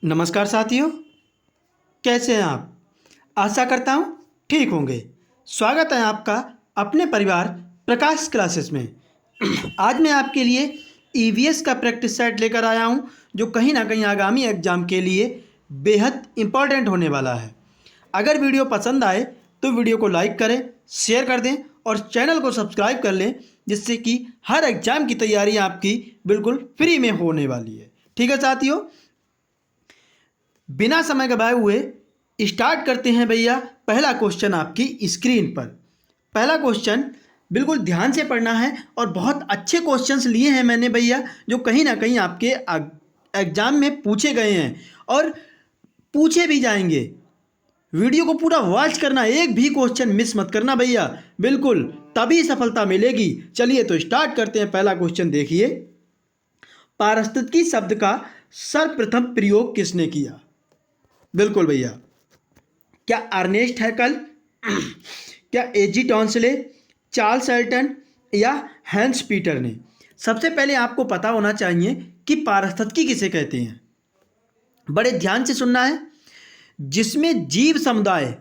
नमस्कार साथियों, कैसे हैं आप? आशा करता हूँ ठीक होंगे। स्वागत है आपका अपने परिवार प्रकाश क्लासेस में। आज मैं आपके लिए ईवीएस का प्रैक्टिस सेट लेकर आया हूँ, जो कहीं ना कहीं आगामी एग्जाम के लिए बेहद इम्पॉर्टेंट होने वाला है। अगर वीडियो पसंद आए तो वीडियो को लाइक करें, शेयर कर दें और चैनल को सब्सक्राइब कर लें, जिससे कि हर एग्जाम की तैयारी आपकी बिल्कुल फ्री में होने वाली है। ठीक है साथियों, बिना समय गवाए हुए स्टार्ट करते हैं भैया। पहला क्वेश्चन आपकी स्क्रीन पर। पहला क्वेश्चन बिल्कुल ध्यान से पढ़ना है और बहुत अच्छे क्वेश्चंस लिए हैं मैंने भैया, जो कहीं ना कहीं आपके एग्जाम में पूछे गए हैं और पूछे भी जाएंगे। वीडियो को पूरा वॉच करना, एक भी क्वेश्चन मिस मत करना भैया, बिल्कुल तभी सफलता मिलेगी। चलिए तो स्टार्ट करते हैं। पहला क्वेश्चन देखिए, पारिस्थितिकी शब्द का सर्वप्रथम प्रयोग किसने किया? बिल्कुल भैया, क्या अर्नेस्ट हैकल, क्या एजी टॉन्सले, चार्ल्स एल्टन या हैंस पीटर ने? सबसे पहले आपको पता होना चाहिए कि पारिस्थितिकी किसे कहते हैं। बड़े ध्यान से सुनना है। जिसमें जीव समुदाय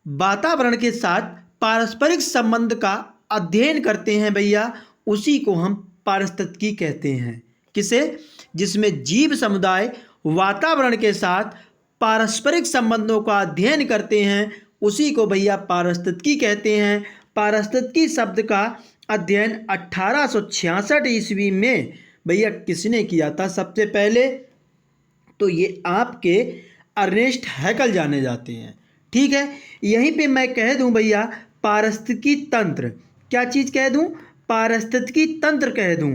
वातावरण के साथ पारस्परिक संबंध का अध्ययन करते हैं भैया, उसी को हम पारिस्थितिकी कहते हैं। किसे? जिसमें जीव समुदाय वातावरण के साथ पारस्परिक संबंधों का अध्ययन करते हैं, उसी को भैया पारिस्थितिकी कहते हैं। पारिस्थितिकी शब्द का अध्ययन 1866 ईस्वी में भैया किसने किया था? सबसे पहले तो ये आपके अर्नेस्ट हैकल जाने जाते हैं। ठीक है, यहीं पे मैं कह दूं भैया पारिस्थितिकी तंत्र। क्या चीज़ कह दूं? पारिस्थितिकी तंत्र कह दूं।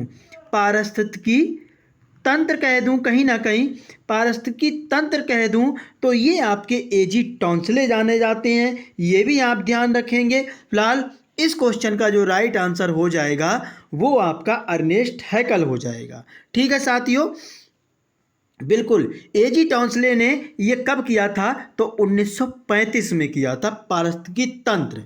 पारिस्थितिकी तंत्र कह दूं, कहीं ना कहीं पारिस्थितिकी तंत्र कह दूं तो ये आपके एजी टॉन्सले जाने जाते हैं। ये भी आप ध्यान रखेंगे। फिलहाल इस क्वेश्चन का जो राइट आंसर हो जाएगा वो आपका अर्नेस्ट हैकल हो जाएगा। ठीक है साथियों, बिल्कुल एजी टॉन्सले ने ये कब किया था? तो 1935 में किया था पारिस्थितिकी तंत्र।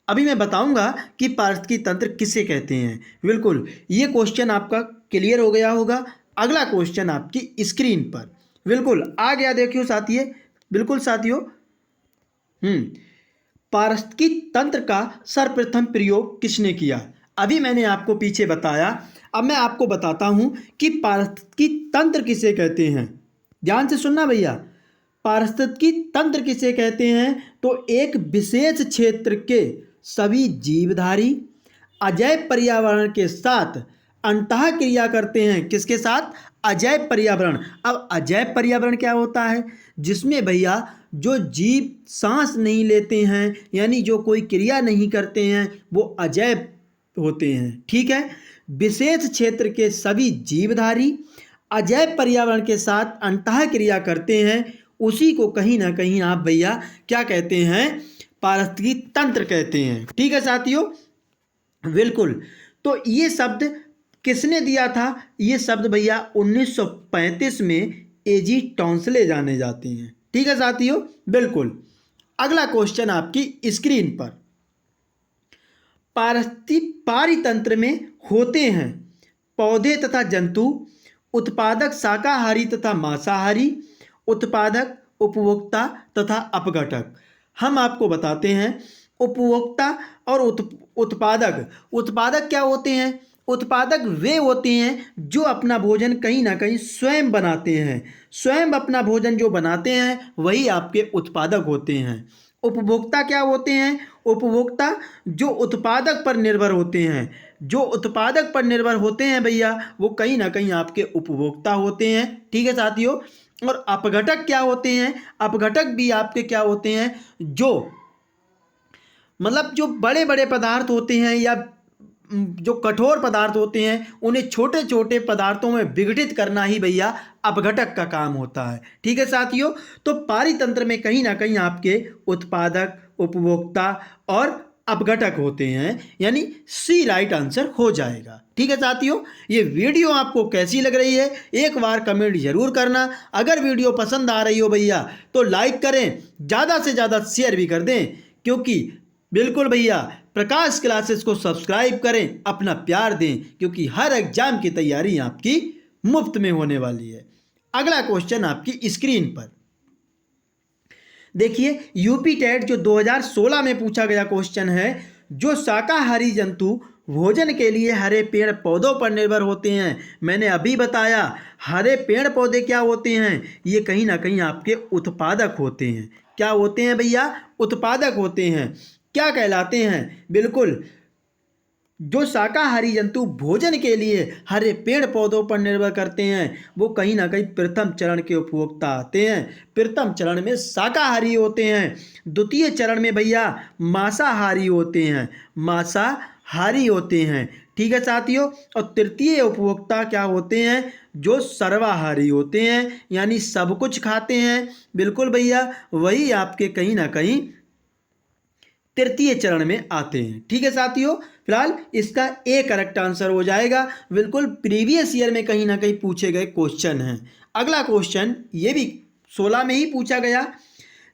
अभी मैं बताऊंगा कि पारिस्थितिकी तंत्र किसे कहते हैं। बिल्कुल, ये क्वेश्चन आपका क्लियर हो गया होगा। अगला क्वेश्चन आपकी स्क्रीन पर बिल्कुल आ गया, देखियो साथियों। बिल्कुल साथियों, पारिस्थितिकी तंत्र का सर्वप्रथम प्रयोग किसने किया? अभी मैंने आपको पीछे बताया, अब मैं आपको बताता हूं कि पारिस्थितिकी तंत्र किसे कहते हैं। ध्यान से सुनना भैया, पारिस्थितिकी तंत्र किसे कहते हैं? तो एक विशेष क्षेत्र के सभी जीवधारी अजैव पर्यावरण के साथ अंतः क्रिया करते हैं। किसके साथ? अजैव पर्यावरण। अब अजैव पर्यावरण क्या होता है? जिसमें भैया जो जीव सांस नहीं लेते हैं, यानी जो कोई क्रिया नहीं करते हैं, वो अजैव होते हैं। ठीक है, विशेष क्षेत्र के सभी जीवधारी अजैव पर्यावरण के साथ अंतः क्रिया करते हैं, उसी को कहीं ना कहीं आप भैया क्या कहते हैं? पारिस्थितिकी तंत्र कहते हैं। ठीक है साथियों, बिल्कुल। तो ये शब्द किसने दिया था? ये शब्द भैया 1935 में एजी टॉन्सले जाने जाते हैं। ठीक है साथियों, बिल्कुल। अगला क्वेश्चन आपकी स्क्रीन पर। पारितंत्र में होते हैं पौधे तथा जंतु, उत्पादक शाकाहारी तथा मांसाहारी, उत्पादक, उपभोक्ता तथा अपघटक। हम आपको बताते हैं उपभोक्ता और उत्पादक। उत्पादक क्या होते हैं? उत्पादक वे होते हैं जो अपना भोजन कहीं ना कहीं स्वयं बनाते हैं। स्वयं अपना भोजन जो बनाते हैं वही आपके उत्पादक होते हैं। उपभोक्ता क्या होते हैं? उपभोक्ता जो उत्पादक पर निर्भर होते हैं। जो उत्पादक पर निर्भर होते हैं भैया, वो कहीं ना कहीं आपके उपभोक्ता होते हैं। ठीक है साथियों, और अपघटक क्या होते हैं? अपघटक भी आपके क्या होते हैं? जो मतलब जो बड़े बड़े पदार्थ होते हैं या जो कठोर पदार्थ होते हैं, उन्हें छोटे छोटे पदार्थों में विघटित करना ही भैया अपघटक का काम होता है। ठीक है साथियों, तो पारितंत्र में कहीं ना कहीं आपके उत्पादक, उपभोक्ता और अपघटक होते हैं, यानी सी राइट आंसर हो जाएगा। ठीक है साथियों, ये वीडियो आपको कैसी लग रही है एक बार कमेंट जरूर करना। अगर वीडियो पसंद आ रही हो भैया तो लाइक करें, ज़्यादा से ज़्यादा शेयर भी कर दें, क्योंकि बिल्कुल भैया प्रकाश क्लासेस को सब्सक्राइब करें, अपना प्यार दें, क्योंकि हर एग्जाम की तैयारी आपकी मुफ्त में होने वाली है। अगला क्वेश्चन आपकी स्क्रीन पर देखिए, यूपी टेट जो 2016 में पूछा गया क्वेश्चन है, जो शाकाहारी जंतु भोजन के लिए हरे पेड़ पौधों पर निर्भर होते हैं। मैंने अभी बताया हरे पेड़ पौधे क्या होते हैं, ये कहीं ना कहीं आपके उत्पादक होते हैं। क्या होते हैं भैया? उत्पादक होते हैं। क्या कहलाते हैं? बिल्कुल, जो शाकाहारी जंतु भोजन के लिए हरे पेड़ पौधों पर निर्भर करते हैं, वो कहीं ना कहीं प्रथम चरण के उपभोक्ता आते हैं। प्रथम चरण में शाकाहारी होते हैं, द्वितीय चरण में भैया मांसाहारी होते हैं, मांसाहारी होते हैं। ठीक है साथियों, और तृतीय उपभोक्ता क्या होते हैं? जो सर्वाहारी होते हैं, यानी सब कुछ खाते हैं। बिल्कुल भैया, वही आपके कहीं ना कहीं तृतीय चरण में आते हैं। ठीक है साथियों, फिलहाल इसका ए करेक्ट आंसर हो जाएगा। बिल्कुल प्रीवियस ईयर में कहीं ना कहीं पूछे गए क्वेश्चन हैं। अगला क्वेश्चन ये भी 16 में ही पूछा गया।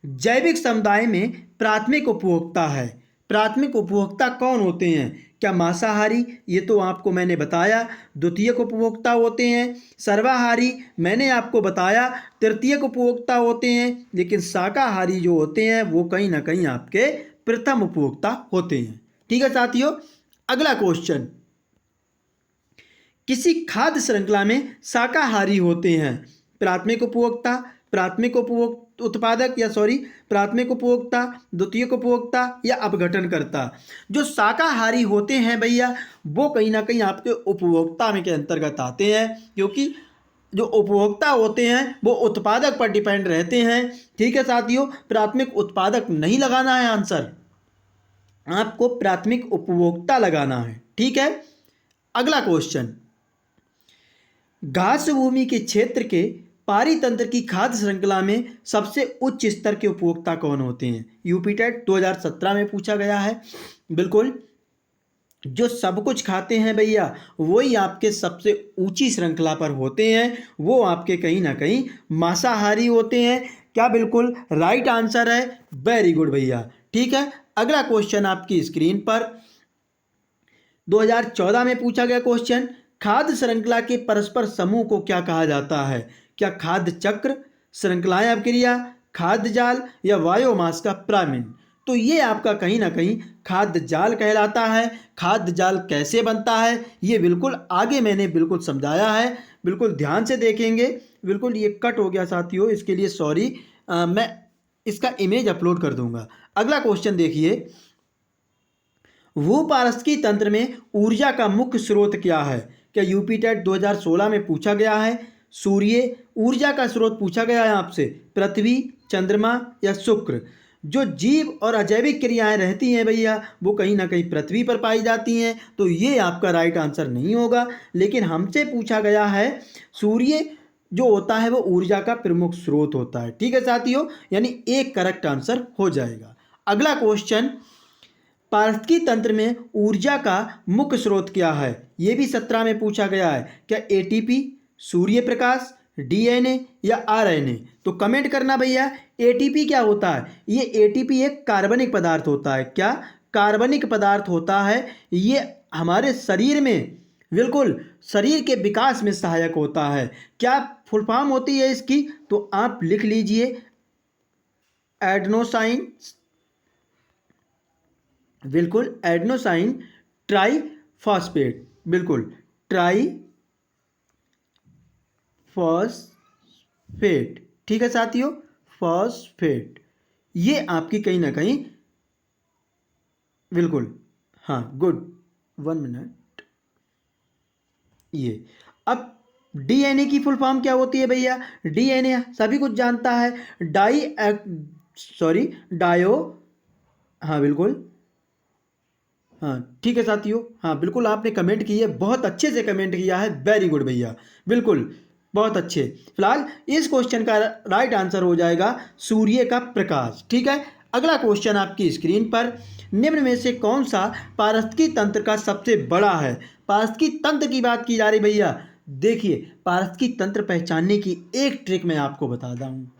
जैविक समुदाय में प्राथमिक उपभोक्ता है। प्राथमिक उपभोक्ता कौन होते हैं? क्या मांसाहारी? ये तो आपको मैंने बताया। द्वितीयक उपभोक्ता होते हैं सर्वाहारी, मैंने आपको बताया। तृतीयक उपभोक्ता होते हैं, लेकिन शाकाहारी जो होते हैं वो कहीं ना कहीं आपके प्रथम उपभोक्ता होते हैं। ठीक है साथियों, अगला क्वेश्चन, किसी खाद्य श्रृंखला में शाकाहारी होते हैं। प्राथमिक उपभोक्ता, प्राथमिक उपभोक्ता, द्वितीयक उपभोक्ता या अपघटनकर्ता। जो शाकाहारी होते हैं भैया, वो कहीं ना कहीं आपके उपभोक्ता में के अंतर्गत आते हैं, क्योंकि जो उपभोक्ता होते हैं वो उत्पादक पर डिपेंड रहते हैं। ठीक है साथियों, प्राथमिक उत्पादक नहीं लगाना है आंसर, आपको प्राथमिक उपभोक्ता लगाना है। ठीक है, अगला क्वेश्चन, घास भूमि के क्षेत्र के पारितंत्र की खाद्य श्रृंखला में सबसे उच्च स्तर के उपभोक्ता कौन होते हैं। यूपी टेट 2017 में पूछा गया है। बिल्कुल, जो सब कुछ खाते हैं भैया, वही आपके सबसे ऊंची श्रृंखला पर होते हैं, वो आपके कहीं ना कहीं मांसाहारी होते हैं। क्या बिल्कुल राइट आंसर है? वेरी गुड भैया। ठीक है, अगला क्वेश्चन आपकी स्क्रीन पर 2014 में पूछा गया क्वेश्चन, खाद्य श्रृंखला के परस्पर समूह को क्या कहा जाता है। क्या खाद्य चक्र, श्रृंखलाएं अपक्रिया, खाद्य जाल या बायोमास का प्रामीण। तो ये आपका कहीं ना कहीं खाद्य जाल कहलाता है। खाद्य जाल कैसे बनता है, ये बिल्कुल आगे मैंने बिल्कुल समझाया है, बिल्कुल ध्यान से देखेंगे। बिल्कुल ये कट हो गया साथियों, इसके लिए सॉरी, मैं इसका इमेज अपलोड कर दूंगा। अगला क्वेश्चन देखिए, भूपारस्थिकी तंत्र में ऊर्जा का मुख्य स्रोत क्या है। क्या यूपी टेट 2016 में पूछा गया है। सूर्य ऊर्जा का स्रोत पूछा गया है आपसे, पृथ्वी, चंद्रमा या शुक्र। जो जीव और अजैविक क्रियाएं रहती हैं भैया, वो कहीं ना कहीं पृथ्वी पर पाई जाती हैं, तो ये आपका राइट आंसर नहीं होगा। लेकिन हमसे पूछा गया है सूर्य जो होता है वो ऊर्जा का प्रमुख स्रोत होता है। ठीक है साथियों, यानी एक करेक्ट आंसर हो जाएगा। अगला क्वेश्चन, पारिस्थितिकी तंत्र में ऊर्जा का मुख्य स्रोत क्या है। यह भी 17 में पूछा गया है। क्या एटीपी, सूर्य प्रकाश, डीएनए या आरएनए। तो कमेंट करना भैया, एटीपी क्या होता है। ये एटीपी एक कार्बनिक पदार्थ होता है। क्या? कार्बनिक पदार्थ होता है। ये हमारे शरीर में, बिल्कुल शरीर के विकास में सहायक होता है। क्या फुल फॉर्म होती है इसकी, तो आप लिख लीजिए एडेनोसाइन, बिल्कुल एडेनोसाइन ट्राइफॉस्फेट, बिल्कुल ट्राइफॉस्फेट। ठीक है साथियों, फॉस्फेट, ये आपकी कहीं ना कहीं, बिल्कुल हाँ गुड, 1 मिनट। ये अब डीएनए की फुल फॉर्म क्या होती है भैया। डीएनए सभी कुछ जानता है, डायो, हाँ बिल्कुल, हाँ ठीक है साथियों, हाँ बिल्कुल आपने कमेंट की है, बहुत अच्छे से कमेंट किया है, वेरी गुड भैया, बिल्कुल बहुत अच्छे। फिलहाल इस क्वेश्चन का राइट आंसर हो जाएगा सूर्य का प्रकाश। ठीक है, अगला क्वेश्चन आपकी स्क्रीन पर, निम्न में से कौन सा पारिस्थितिकी तंत्र का सबसे बड़ा है। पारिस्थितिकी तंत्र की बात की जा रही भैया, देखिए पारिस्थितिकी तंत्र पहचानने की एक ट्रिक मैं आपको बताता हूँ।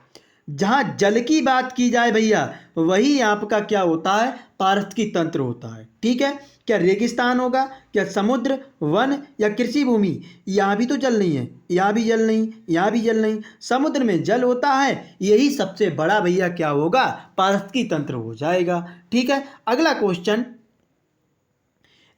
जहाँ जल की बात की जाए भैया, वही आपका क्या होता है, पारिस्थितिकी तंत्र होता है। ठीक है, क्या रेगिस्तान होगा, क्या समुद्र, वन या कृषि भूमि? यहाँ भी तो जल नहीं है, यहाँ भी जल नहीं, यहाँ भी जल नहीं, समुद्र में जल होता है, यही सबसे बड़ा भैया क्या होगा, पारिस्थितिकी तंत्र हो जाएगा। ठीक है, अगला क्वेश्चन,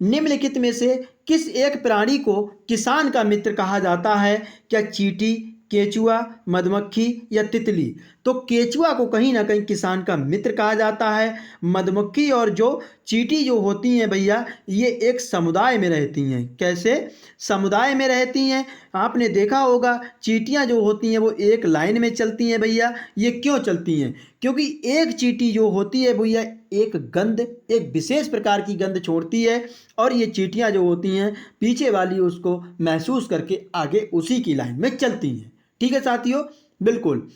निम्नलिखित में से किस एक प्राणी को किसान का मित्र कहा जाता है? क्या चींटी, केचुआ, मधुमक्खी या तितली? तो केचुआ को कहीं ना कहीं किसान का मित्र कहा जाता है। मधुमक्खी और जो चींटी जो होती हैं भैया, ये एक समुदाय में रहती हैं। कैसे समुदाय में रहती हैं? आपने देखा होगा चींटियां जो होती हैं वो एक लाइन में चलती हैं भैया। ये क्यों चलती हैं? क्योंकि एक चींटी जो होती है भैया एक गंध, एक विशेष प्रकार की गंध छोड़ती है, और ये चींटियां जो होती हैं पीछे वाली उसको महसूस करके आगे उसी की लाइन में चलती हैं। ठीक है साथियों, बिल्कुल।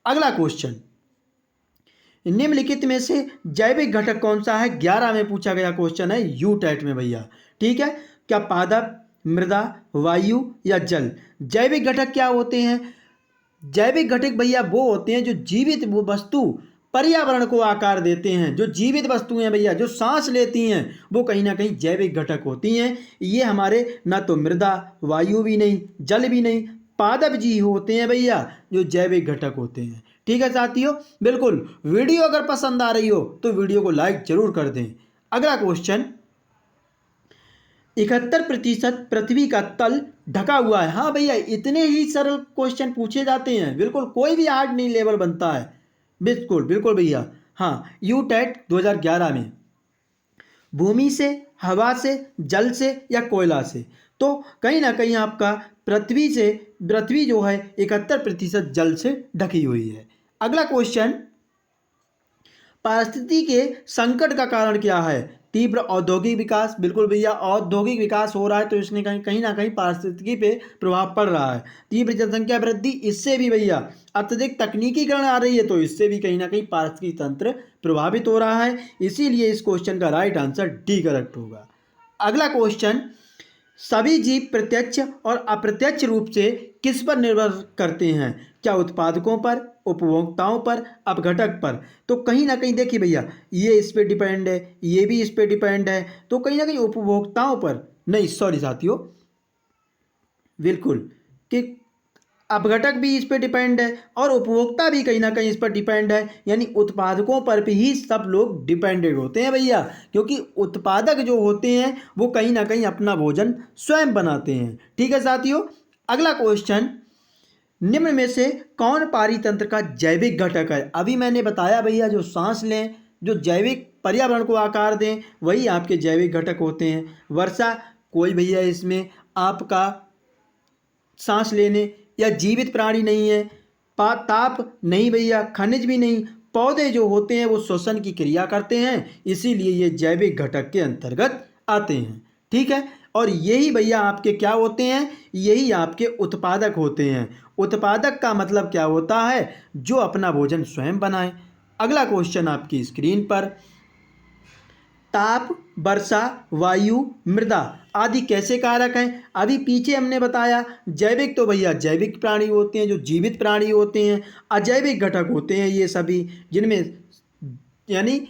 अगला क्वेश्चन, निम्नलिखित में से जैविक घटक कौन सा है? 11 में पूछा गया क्वेश्चन है यूटेट में भैया। ठीक है, क्या पादप, मृदा, वायु या जल? जैविक घटक क्या होते हैं? जैविक घटक भैया वो होते हैं जो जीवित वस्तु पर्यावरण को आकार देते हैं। जो जीवित वस्तुएं भैया जो सांस लेती हैं वो कहीं ना कहीं जैविक घटक होती हैं। ये हमारे ना तो मृदा, वायु भी नहीं, जल भी नहीं, पादप जी होते हैं भैया जो जैविक घटक होते हैं। ठीक है साथियों, बिल्कुल। वीडियो अगर पसंद आ रही हो तो वीडियो को लाइक जरूर कर दें। अगला क्वेश्चन, 71% पृथ्वी का तल ढका हुआ है। हाँ भैया, इतने ही सरल क्वेश्चन पूछे जाते हैं, बिल्कुल कोई भी हार्ड नहीं लेवल बनता है। बिल्कुल बिल्कुल भैया। हाँ, यूटेट 2011 में भूमि से, हवा से, जल से या कोयला से? तो कहीं ना कहीं आपका पृथ्वी जो है 71% जल से ढकी हुई है। अगला क्वेश्चन, पारिस्थितिकी के संकट का कारण क्या है? तीव्र औद्योगिक विकास। बिल्कुल भैया, औद्योगिक विकास हो रहा है तो इसने कहीं ना कहीं पारिस्थितिकी पे प्रभाव पड़ रहा है। तीव्र जनसंख्या वृद्धि, इससे भी भैया अत्यधिक तकनीकीकरण आ रही है तो इससे भी कहीं ना कहीं पारिस्थितिकी तंत्र प्रभावित हो रहा है। इसीलिए इस क्वेश्चन का राइट आंसर डी करेक्ट होगा। अगला क्वेश्चन, सभी जीव प्रत्यक्ष और अप्रत्यक्ष रूप से किस पर निर्भर करते हैं? क्या उत्पादकों पर, उपभोक्ताओं पर, अपघटक पर? तो कहीं ना कहीं देखिए भैया, ये इस पे डिपेंड है, ये भी इस पे डिपेंड है, तो कहीं ना कहीं उपभोक्ताओं पर नहीं, सॉरी साथियों, बिल्कुल, कि अपघटक भी इस पे डिपेंड है और उपभोक्ता भी कहीं ना कहीं इस पर डिपेंड है। यानी उत्पादकों पर भी ही सब लोग डिपेंडेड होते हैं भैया, क्योंकि उत्पादक जो होते हैं वो कहीं ना कहीं अपना भोजन स्वयं बनाते हैं। ठीक है साथियों, अगला क्वेश्चन, निम्न में से कौन पारितंत्र का जैविक घटक है? अभी मैंने बताया भैया जो सांस लें, जो जैविक पर्यावरण को आकार दें, वही आपके जैविक घटक होते हैं। वर्षा, कोई भैया इसमें आपका सांस लेने या जीवित प्राणी नहीं है। ताप नहीं भैया, खनिज भी नहीं। पौधे जो होते हैं वो श्वसन की क्रिया करते हैं, इसीलिए ये जैविक घटक के अंतर्गत आते हैं। ठीक है, और यही भैया आपके क्या होते हैं, यही आपके उत्पादक होते हैं। उत्पादक का मतलब क्या होता है? जो अपना भोजन स्वयं बनाए। अगला क्वेश्चन आपकी स्क्रीन पर, ताप, वर्षा, वायु, मृदा आदि कैसे कारक हैं? अभी पीछे हमने बताया जैविक तो भैया जैविक प्राणी होते हैं, जो जीवित प्राणी होते हैं। अजैविक घटक होते हैं ये सभी, जिनमें यानी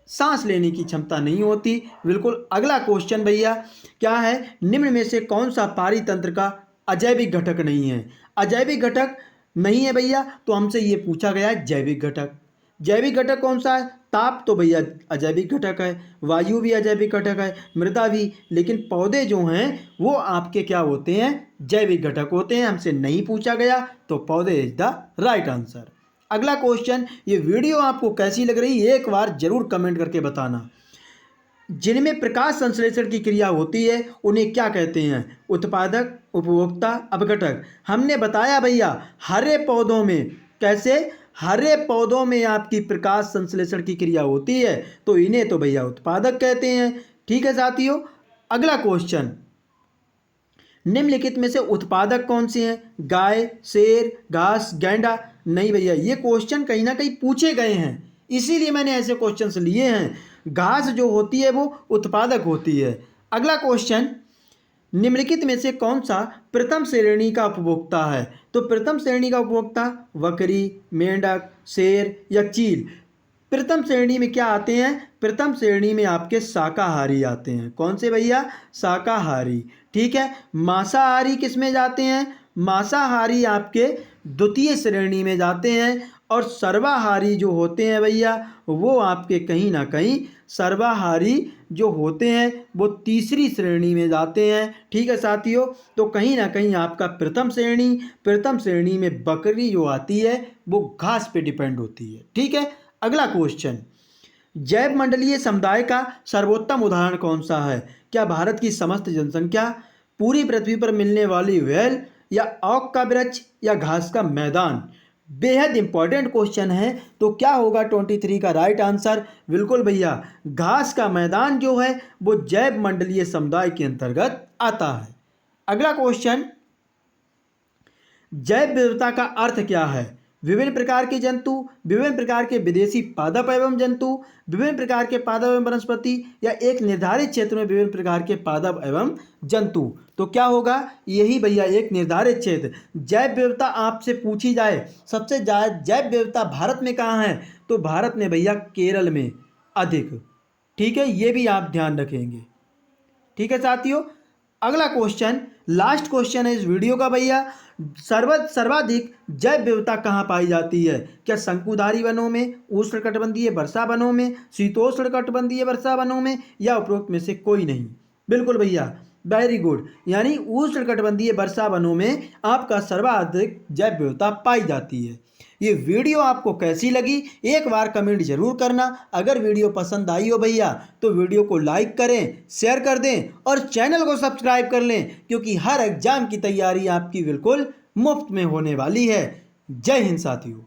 सांस लेने की क्षमता नहीं होती। बिल्कुल। अगला क्वेश्चन भैया क्या है, निम्न में से कौन सा पारितंत्र का अजैविक घटक नहीं है? अजैविक घटक नहीं है भैया, तो हमसे ये पूछा गया है जैविक घटक। जैविक घटक कौन सा है? ताप तो भैया अजैविक घटक है, वायु भी अजैविक घटक है, मृदा भी, लेकिन पौधे जो हैं वो आपके क्या होते हैं? जैविक घटक होते हैं। हमसे नहीं पूछा गया तो पौधे इज द राइट आंसर। अगला क्वेश्चन, ये वीडियो आपको कैसी लग रही है एक बार जरूर कमेंट करके बताना। जिनमें प्रकाश संश्लेषण की क्रिया होती है उन्हें क्या कहते हैं? उत्पादक, उपभोक्ता, अपघटक। हमने बताया भैया हरे पौधों में, कैसे? हरे पौधों में आपकी प्रकाश संश्लेषण की क्रिया होती है तो इन्हें तो भैया उत्पादक कहते हैं। ठीक है साथियों, अगला क्वेश्चन, निम्नलिखित में से उत्पादक कौन से हैं? गाय, शेर, घास, गैंडा? नहीं भैया, ये क्वेश्चन कहीं ना कहीं पूछे गए हैं, इसीलिए मैंने ऐसे क्वेश्चंस लिए हैं। घास जो होती है वो उत्पादक होती है। अगला क्वेश्चन, निम्नलिखित में से कौन सा प्रथम श्रेणी का उपभोक्ता है? तो प्रथम श्रेणी का उपभोक्ता बकरी, मेंढक, शेर या चील। प्रथम श्रेणी में क्या आते हैं? प्रथम श्रेणी में आपके शाकाहारी आते हैं। कौन से भैया? शाकाहारी। ठीक है। मांसाहारी किस में जाते हैं? मांसाहारी आपके द्वितीय श्रेणी में जाते हैं। और सर्वाहारी जो होते हैं भैया वो आपके कहीं ना कहीं सर्वाहारी जो होते हैं वो तीसरी श्रेणी में जाते हैं। ठीक है साथियों, तो कहीं ना कहीं आपका प्रथम श्रेणी में बकरी जो आती है वो घास पे डिपेंड होती है। ठीक है। अगला क्वेश्चन, जैव मंडलीय समुदाय का सर्वोत्तम उदाहरण कौन सा है? क्या भारत की समस्त जनसंख्या, पूरी पृथ्वी पर मिलने वाली वेल, या ओक का वृक्ष, या घास का मैदान? बेहद इंपॉर्टेंट क्वेश्चन है। तो क्या होगा 23 का राइट आंसर? बिल्कुल भैया, घास का मैदान जो है वो जैव मंडलीय समुदाय के अंतर्गत आता है। अगला क्वेश्चन, जैव विविधता का अर्थ क्या है? विभिन्न प्रकार के जंतु, विभिन्न प्रकार के विदेशी पादप एवं जंतु, विभिन्न प्रकार के पादप एवं वनस्पति, या एक निर्धारित क्षेत्र में विभिन्न प्रकार के पादप एवं जंतु। तो क्या होगा? यही भैया, एक निर्धारित क्षेत्र। जैव विविधता आपसे पूछी जाए सबसे ज़्यादा जैव विविधता भारत में कहाँ है? तो भारत में भैया केरल में अधिक। ठीक है, ये भी आप ध्यान रखेंगे। ठीक है साथियों। अगला क्वेश्चन, लास्ट क्वेश्चन है इस वीडियो का भैया, सर्वाधिक जैव विविधता कहाँ पाई जाती है? क्या शंकुधारी वनों में, उष्णकटिबंधीय वर्षा वनों में, शीतोष्णकटिबंधीय वर्षा वनों में, या उपरोक्त में से कोई नहीं? बिल्कुल भैया, वेरी गुड, यानी उष्णकटिबंधीय वर्षा वनों में आपका सर्वाधिक जैव विविधता पाई जाती है। ये वीडियो आपको कैसी लगी एक बार कमेंट जरूर करना। अगर वीडियो पसंद आई हो भैया तो वीडियो को लाइक करें, शेयर कर दें और चैनल को सब्सक्राइब कर लें, क्योंकि हर एग्जाम की तैयारी आपकी बिल्कुल मुफ्त में होने वाली है। जय हिंद साथियों।